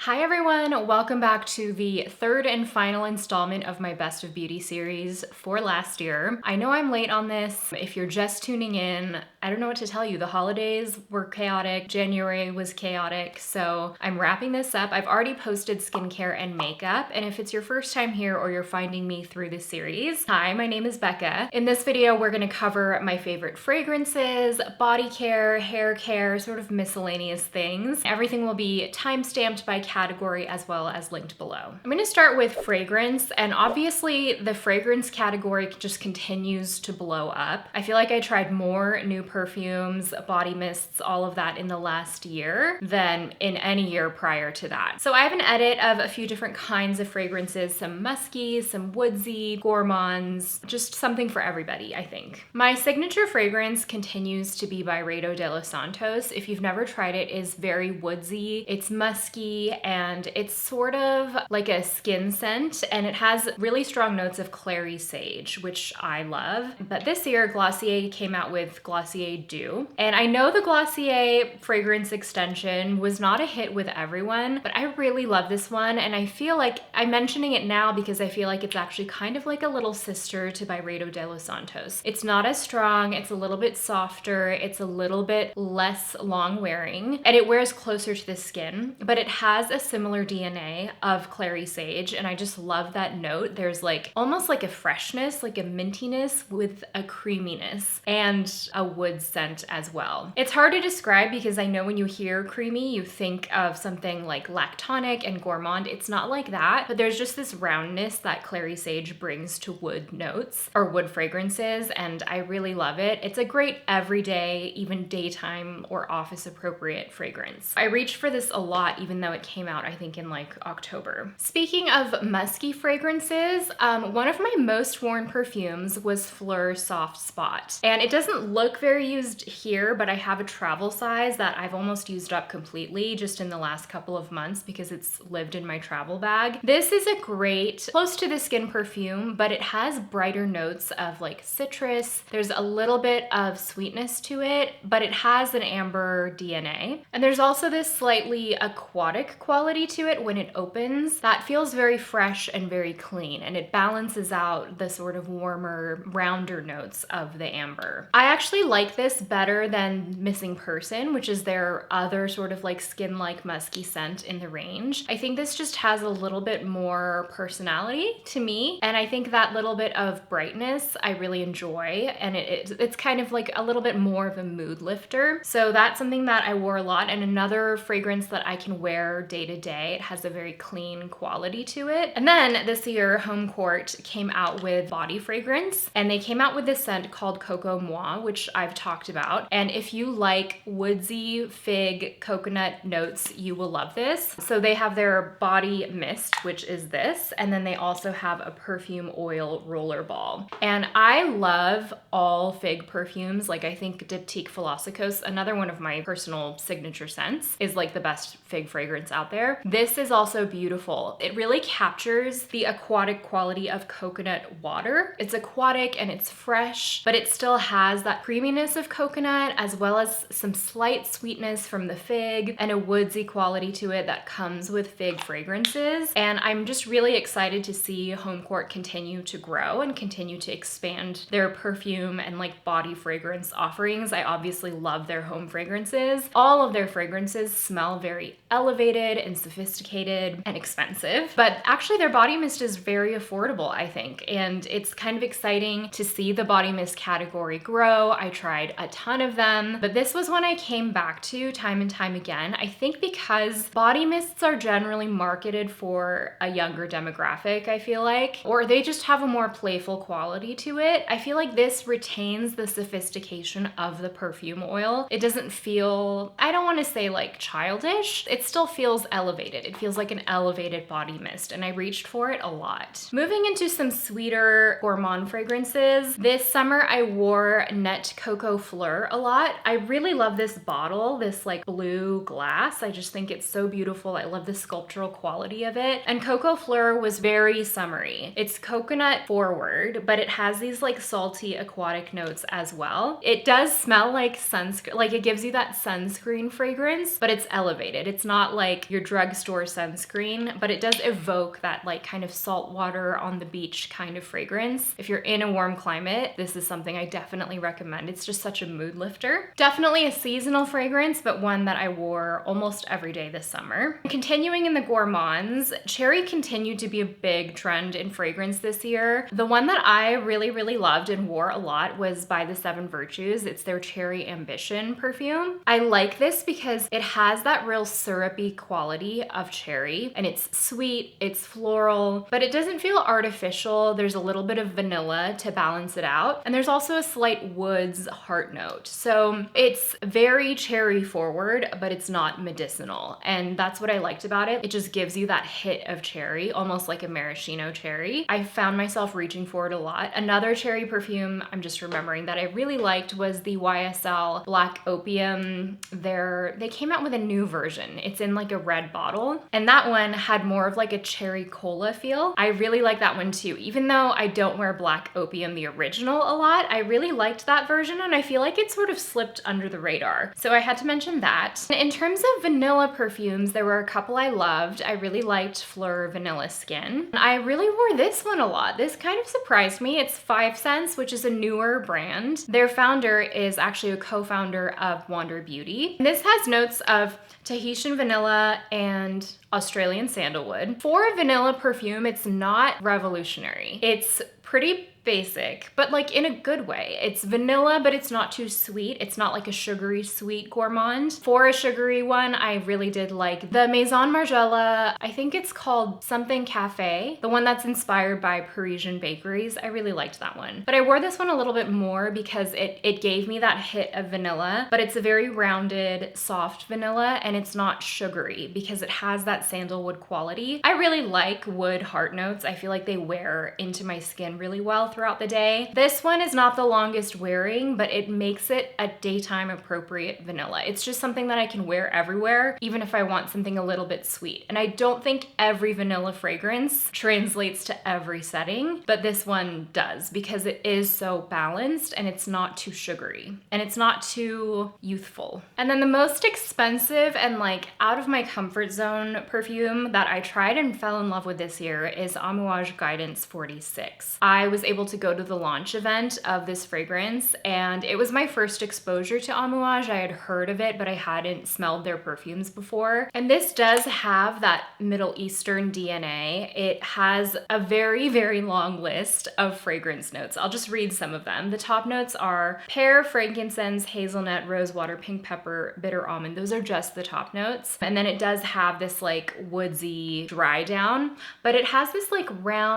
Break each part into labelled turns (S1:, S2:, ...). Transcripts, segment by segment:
S1: Hi everyone, welcome back to the third and final installment of my Best of Beauty series for last year. I know I'm late on this. If you're just tuning in, I don't know what to tell you. The holidays were chaotic, January was chaotic, so I'm wrapping this up. I've already posted skincare and makeup, and if it's your first time here or you're finding me through this series, hi, my name is Becca. In this video, we're gonna cover my favorite fragrances, body care, hair care, sort of miscellaneous things. Everything will be time-stamped by category as well as linked below. I'm gonna start with fragrance, and obviously the fragrance category just continues to blow up. I feel like I tried more new perfumes, body mists, all of that in the last year than in any year prior to that. So I have an edit of a few different kinds of fragrances, some musky, some woodsy, gourmands, just something for everybody, I think. My signature fragrance continues to be by Rado de los Santos. If you've never tried it, it's very woodsy, it's musky, and it's sort of like a skin scent, and it has really strong notes of clary sage, which I love. But this year, Glossier came out with Glossier Dew, and I know the Glossier fragrance extension was not a hit with everyone, but I really love this one, and I feel like I'm mentioning it now because I feel like it's actually kind of like a little sister to By Rado de los Santos. It's not as strong, it's a little bit softer, it's a little bit less long wearing, and it wears closer to the skin, but it has a similar DNA of clary sage, and I just love that note. There's like almost like a freshness, like a mintiness with a creaminess and a wood scent as well. It's hard to describe because I know when you hear creamy, you think of something like lactonic and gourmand. It's not like that, but there's just this roundness that clary sage brings to wood notes or wood fragrances, and I really love it. It's a great everyday, even daytime or office appropriate fragrance. I reached for this a lot even though it came out, I think, in like October. Speaking of musky fragrances, one of my most worn perfumes was Fleur Soft Spot. And it doesn't look very used here, but I have a travel size that I've almost used up completely just in the last couple of months because it's lived in my travel bag. This is a great, close to the skin perfume, but it has brighter notes of like citrus. There's a little bit of sweetness to it, but it has an amber DNA. And there's also this slightly aquatic quality to it when it opens that feels very fresh and very clean, and it balances out the sort of warmer, rounder notes of the amber. I actually like this better than Missing Person, which is their other sort of like skin-like musky scent in the range. I think this just has a little bit more personality to me, and I think that little bit of brightness I really enjoy, and it's kind of like a little bit more of a mood lifter. So that's something that I wore a lot, and another fragrance that I can wear day to day. It has a very clean quality to it. And then this year, Home Court came out with body fragrance, and they came out with this scent called Coco Moi, which I've talked about. And if you like woodsy, fig, coconut notes, you will love this. So they have their body mist, which is this, and then they also have a perfume oil roller ball. And I love all fig perfumes. Like I think Diptyque Philosophos, another one of my personal signature scents, is like the best fig fragrance out there. This is also beautiful. It really captures the aquatic quality of coconut water. It's aquatic and it's fresh, but it still has that creaminess of coconut as well as some slight sweetness from the fig and a woodsy quality to it that comes with fig fragrances. And I'm just really excited to see Home Court continue to grow and continue to expand their perfume and like body fragrance offerings. I obviously love their home fragrances. All of their fragrances smell very elevated and sophisticated and expensive, but actually their body mist is very affordable, I think, and it's kind of exciting to see the body mist category grow. I tried a ton of them, but this was one I came back to time and time again. I think because body mists are generally marketed for a younger demographic, I feel like, or they just have a more playful quality to it. I feel like this retains the sophistication of the perfume oil. It doesn't feel, I don't want to say like childish, it still feels elevated. It feels like an elevated body mist, and I reached for it a lot. Moving into some sweeter gourmand fragrances, this summer I wore Net Coco Fleur a lot. I really love this bottle, this like blue glass. I just think it's so beautiful. I love the sculptural quality of it. And Coco Fleur was very summery. It's coconut forward, but it has these like salty aquatic notes as well. It does smell like sunscreen, like it gives you that sunscreen fragrance, but it's elevated. It's not like your drugstore sunscreen, but it does evoke that like kind of salt water on the beach kind of fragrance. If you're in a warm climate, this is something I definitely recommend. It's just such a mood lifter. Definitely a seasonal fragrance, but one that I wore almost every day this summer. Continuing in the gourmands, cherry continued to be a big trend in fragrance this year. The one that I really loved and wore a lot was by the Seven Virtues. It's their Cherry Ambition perfume. I like this because it has that real syrupy quality of cherry, and it's sweet, it's floral, but it doesn't feel artificial. There's a little bit of vanilla to balance it out, and there's also a slight woods heart note. So it's very cherry forward, but it's not medicinal, and that's what I liked about it. It just gives you that hit of cherry, almost like a maraschino cherry. I found myself reaching for it a lot. Another cherry perfume I'm just remembering that I really liked was the YSL Black Opium. They came out with a new version. It's in like a red bottle, and that one had more of like a cherry cola feel. I really like that one too. Even though I don't wear Black Opium, the original, a lot, I really liked that version, and I feel like it sort of slipped under the radar. So I had to mention that. In terms of vanilla perfumes, there were a couple I loved. I really liked Fleur Vanilla Skin. I really wore this one a lot. This kind of surprised me. It's 5 Cents, which is a newer brand. Their founder is actually a co-founder of Wander Beauty. And this has notes of Tahitian vanilla and Australian sandalwood. For a vanilla perfume, it's not revolutionary. It's pretty basic, but like in a good way. It's vanilla, but it's not too sweet. It's not like a sugary sweet gourmand. For a sugary one, I really did like the Maison Margiela. I think it's called something Cafe, the one that's inspired by Parisian bakeries. I really liked that one. But I wore this one a little bit more because it gave me that hit of vanilla, but it's a very rounded, soft vanilla, and it's not sugary because it has that sandalwood quality. I really like wood heart notes. I feel like they wear into my skin really well throughout the day. This one is not the longest wearing, but it makes it a daytime appropriate vanilla. It's just something that I can wear everywhere, even if I want something a little bit sweet. And I don't think every vanilla fragrance translates to every setting, but this one does because it is so balanced and it's not too sugary and it's not too youthful. And then the most expensive and like out of my comfort zone perfume that I tried and fell in love with this year is Amouage Guidance 46. I was able to go to the launch event of this fragrance, and it was my first exposure to Amouage. I had heard of it, but I hadn't smelled their perfumes before. And this does have that Middle Eastern DNA. It has a very long list of fragrance notes. I'll just read some of them. The top notes are pear, frankincense, hazelnut, rosewater, pink pepper, bitter almond. Those are just the top notes. And then it does have this like woodsy dry down, but it has this like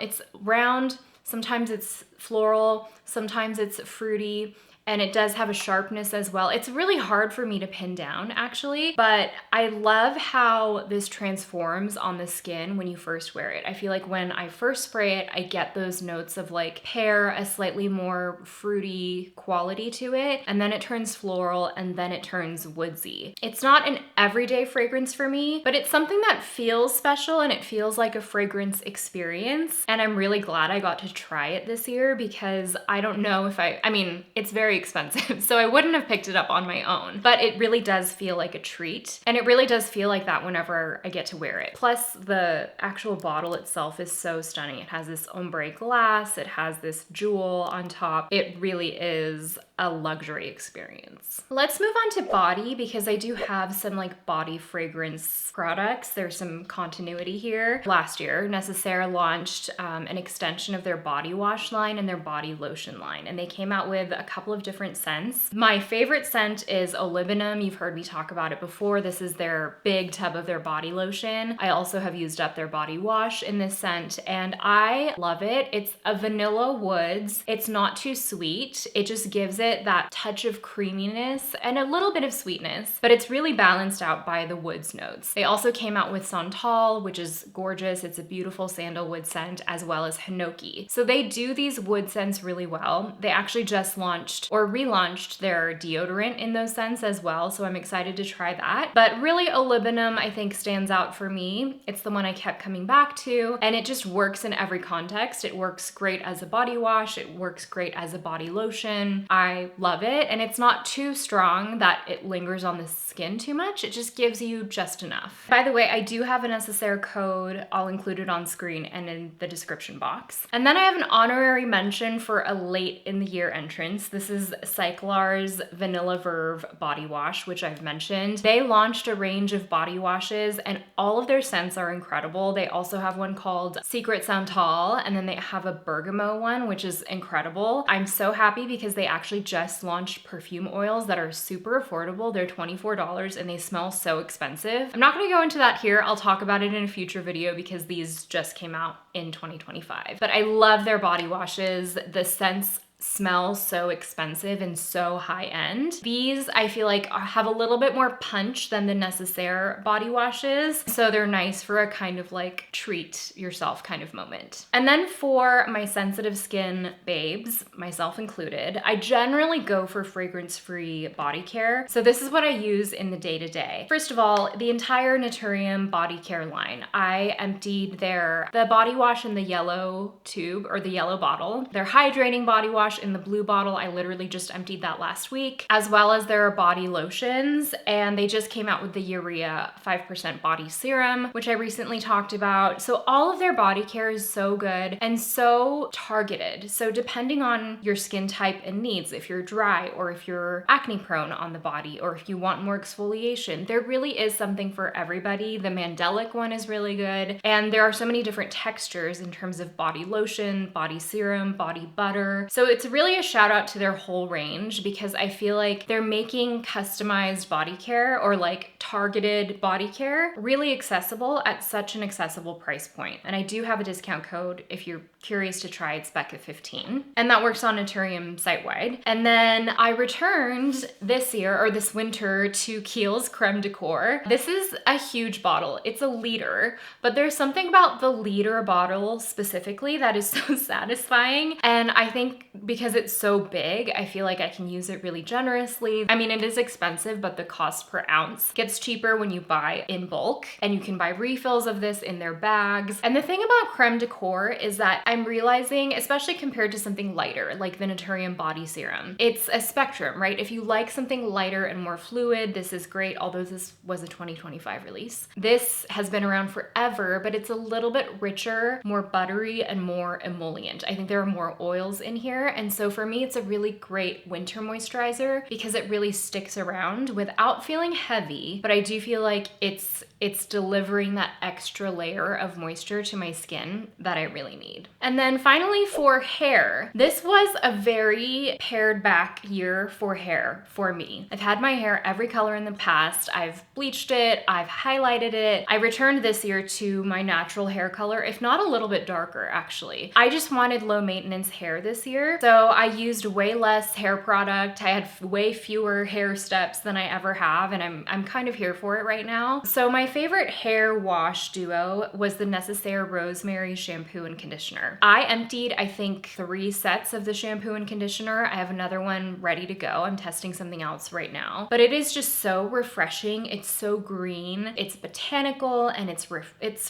S1: it's round, sometimes it's floral, sometimes it's fruity, and it does have a sharpness as well. It's really hard for me to pin down actually, but I love how this transforms on the skin when you first wear it. I feel like when I first spray it, I get those notes of like pear, a slightly more fruity quality to it, and then it turns floral, and then it turns woodsy. It's not an everyday fragrance for me, but it's something that feels special and it feels like a fragrance experience. And I'm really glad I got to try it this year because I don't know if I mean, it's very expensive, so I wouldn't have picked it up on my own, but it really does feel like a treat, and it really does feel like that whenever I get to wear it. Plus the actual bottle itself is so stunning. It has this ombre glass, it has this jewel on top. It really is a luxury experience. Let's move on to body because I do have some like body fragrance products. There's some continuity here. Last year, Necessaire launched an extension of their body wash line and their body lotion line, and they came out with a couple of different scents. My favorite scent is Olibanum. You've heard me talk about it before. This is their big tub of their body lotion. I also have used up their body wash in this scent, and I love it. It's a vanilla woods. It's not too sweet. It just gives it that touch of creaminess and a little bit of sweetness, but it's really balanced out by the woods notes. They also came out with Santal, which is gorgeous. It's a beautiful sandalwood scent, as well as Hinoki. So they do these wood scents really well. They actually just launched or relaunched their deodorant in those scents as well, so I'm excited to try that. But really, Olibanum I think stands out for me. It's the one I kept coming back to, and it just works in every context. It works great as a body wash. It works great as a body lotion. I I love it, and it's not too strong that it lingers on the skin too much. It just gives you just enough. By the way, I do have a necessaire code. I'll include it on screen and in the description box. And then I have an honorary mention for a late in the year entrance. This is Cyclar's Vanilla Verve body wash, which I've mentioned. They launched a range of body washes and all of their scents are incredible. They also have one called Secret Santal, and then they have a bergamot one, which is incredible. I'm so happy because they actually just launched perfume oils that are super affordable. They're $24 and they smell so expensive. I'm not gonna go into that here. I'll talk about it in a future video because these just came out in 2025. But I love their body washes. The scents smell so expensive and so high end. These I feel like have a little bit more punch than the Necessaire body washes, so they're nice for a kind of like treat yourself kind of moment. And then for my sensitive skin babes, myself included, I generally go for fragrance-free body care. So this is what I use in the day-to-day. First of all, the entire Naturium body care line. I emptied the body wash in the yellow tube or the yellow bottle, their hydrating body wash in the blue bottle. I literally just emptied that last week, as well as their body lotions. And they just came out with the Urea 5% body serum, which I recently talked about. So all of their body care is so good and so targeted. So depending on your skin type and needs, if you're dry or if you're acne prone on the body, or if you want more exfoliation, there really is something for everybody. The Mandelic one is really good. And there are so many different textures in terms of body lotion, body serum, body butter. So it's really a shout out to their whole range because I feel like they're making customized body care or like targeted body care really accessible at such an accessible price point. And I do have a discount code if you're curious to try. It's Becca15, and that works on Naturium site-wide. And then I returned this year or this winter to Kiehl's Creme de Corps. This is a huge bottle. It's a liter, but there's something about the liter bottle specifically that is so satisfying. And I think because it's so big, I feel like I can use it really generously. I mean, it is expensive, but the cost per ounce gets cheaper when you buy in bulk, and you can buy refills of this in their bags. And the thing about Creme de Corps is that I'm realizing, especially compared to something lighter, like the Naturium body serum, it's a spectrum, right? If you like something lighter and more fluid, this is great, although this was a 2025 release. This has been around forever, but it's a little bit richer, more buttery, and more emollient. I think there are more oils in here. And so for me, it's a really great winter moisturizer because it really sticks around without feeling heavy, but I do feel like it's delivering that extra layer of moisture to my skin that I really need. And then finally for hair, this was a very pared back year for hair for me. I've had my hair every color in the past. I've bleached it, I've highlighted it. I returned this year to my natural hair color, if not a little bit darker actually. I just wanted low maintenance hair this year. So I used way less hair product. I had way fewer hair steps than I ever have, and I'm kind of here for it right now. So my favorite hair wash duo was the Necessaire Rosemary shampoo and conditioner. I emptied, I think, 3 sets of the shampoo and conditioner. I have another one ready to go. I'm testing something else right now. But it is just so refreshing. It's so green. It's botanical and it's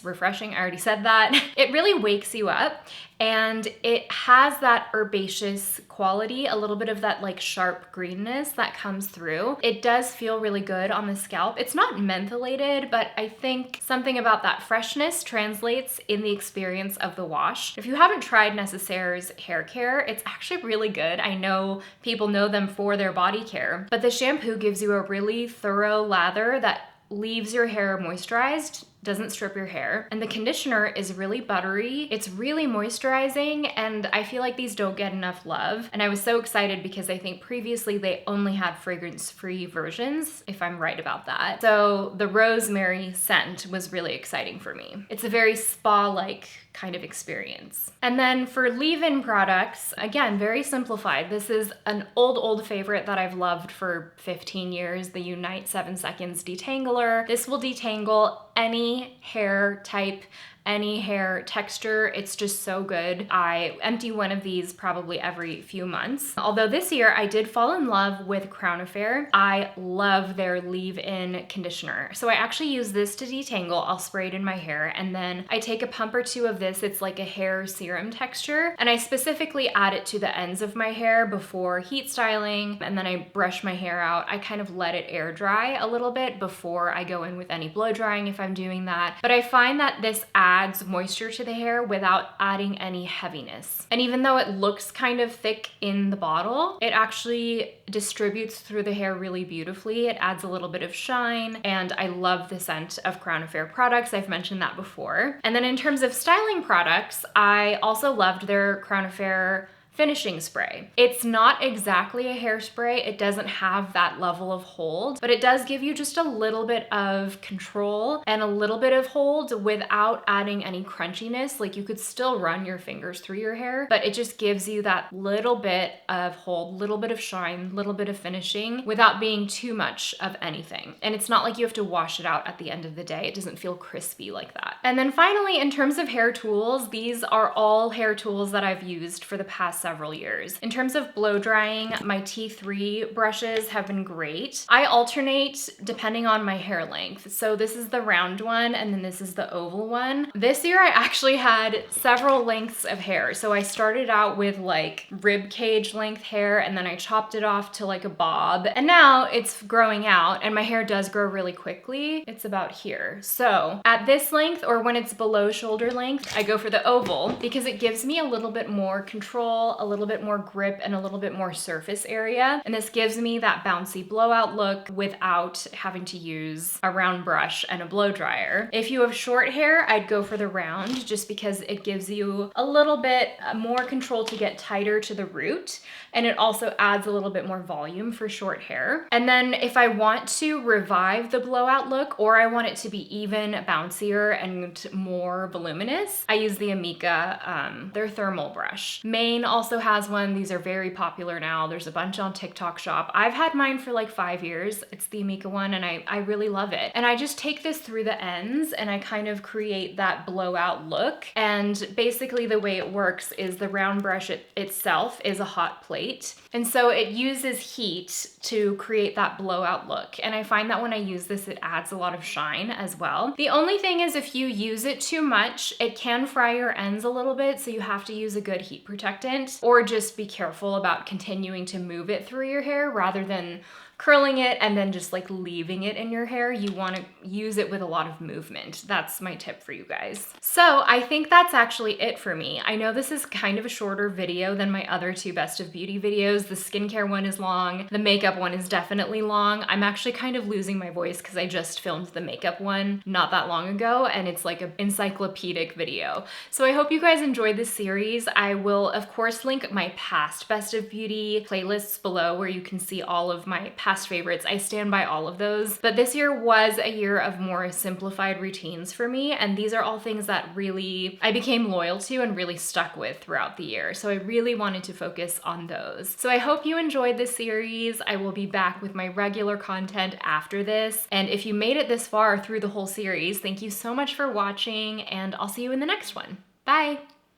S1: refreshing. I already said that. It really wakes you up. And it has that herbaceous quality, a little bit of that like sharp greenness that comes through. It does feel really good on the scalp. It's not mentholated, but I think something about that freshness translates in the experience of the wash. If you haven't tried Necessaire's hair care, it's actually really good. I know people know them for their body care, but the shampoo gives you a really thorough lather that leaves your hair moisturized, doesn't strip your hair. And the conditioner is really buttery. It's really moisturizing, and I feel like these don't get enough love. And I was so excited because I think previously they only had fragrance-free versions, if I'm right about that. So the rosemary scent was really exciting for me. It's a very spa-like kind of experience. And then for leave-in products, again, very simplified. This is an old favorite that I've loved for 15 years, the Unite 7 Seconds Detangler. This will detangle any hair type, any hair texture. It's just so good. I empty one of these probably every few months. Although this year I did fall in love with Crown Affair. I love their leave-in conditioner. So I actually use this to detangle. I'll spray it in my hair, and then I take a pump or two of this. It's like a hair serum texture, and I specifically add it to the ends of my hair before heat styling, and then I brush my hair out. I kind of let it air dry a little bit before I go in with any blow drying if I'm doing that. But I find that this adds moisture to the hair without adding any heaviness. And even though it looks kind of thick in the bottle, it actually distributes through the hair really beautifully. It adds a little bit of shine, and I love the scent of Crown Affair products. I've mentioned that before. And then in terms of styling products, I also loved their Crown Affair finishing spray. It's not exactly a hairspray. It doesn't have that level of hold, but it does give you just a little bit of control and a little bit of hold without adding any crunchiness. Like, you could still run your fingers through your hair, but it just gives you that little bit of hold, little bit of shine, little bit of finishing without being too much of anything. And it's not like you have to wash it out at the end of the day. It doesn't feel crispy like that. And then finally, in terms of hair tools, these are all hair tools that I've used for the past several years. In terms of blow drying, my T3 brushes have been great. I alternate depending on my hair length. So this is the round one, and then this is the oval one. This year I actually had several lengths of hair. So I started out with like rib cage length hair, and then I chopped it off to like a bob, and now it's growing out, and my hair does grow really quickly. It's about here. So at this length, or when it's below shoulder length, I go for the oval because it gives me a little bit more control, a little bit more grip, and a little bit more surface area. And this gives me that bouncy blowout look without having to use a round brush and a blow dryer. If you have short hair, I'd go for the round just because it gives you a little bit more control to get tighter to the root, and it also adds a little bit more volume for short hair. And then if I want to revive the blowout look, or I want it to be even bouncier and more voluminous, I use the Amika, their thermal brush. Maine also has one. These are very popular now. There's a bunch on TikTok Shop. I've had mine for like 5 years. It's the Amika one, and I really love it. And I just take this through the ends and I kind of create that blowout look. And basically the way it works is the round brush itself is a hot plate. And so it uses heat to create that blowout look. And I find that when I use this, it adds a lot of shine as well. The only thing is, if you use it too much, it can fry your ends a little bit. So you have to use a good heat protectant, or just be careful about continuing to move it through your hair rather than curling it and then just like leaving it in your hair. You want to use it with a lot of movement. That's my tip for you guys. So I think that's actually it for me. I know this is kind of a shorter video than my other two Best of Beauty videos. The skincare one is long. The makeup one is definitely long. I'm actually kind of losing my voice because I just filmed the makeup one not that long ago, and it's like an encyclopedic video. So I hope you guys enjoyed this series. I will of course link my past Best of Beauty playlists below where you can see all of my past favorites. I stand by all of those. But this year was a year of more simplified routines for me, and these are all things that really I became loyal to and really stuck with throughout the year. So I really wanted to focus on those. So I hope you enjoyed this series. I will be back with my regular content after this. And if you made it this far through the whole series, thank you so much for watching, and I'll see you in the next one. Bye!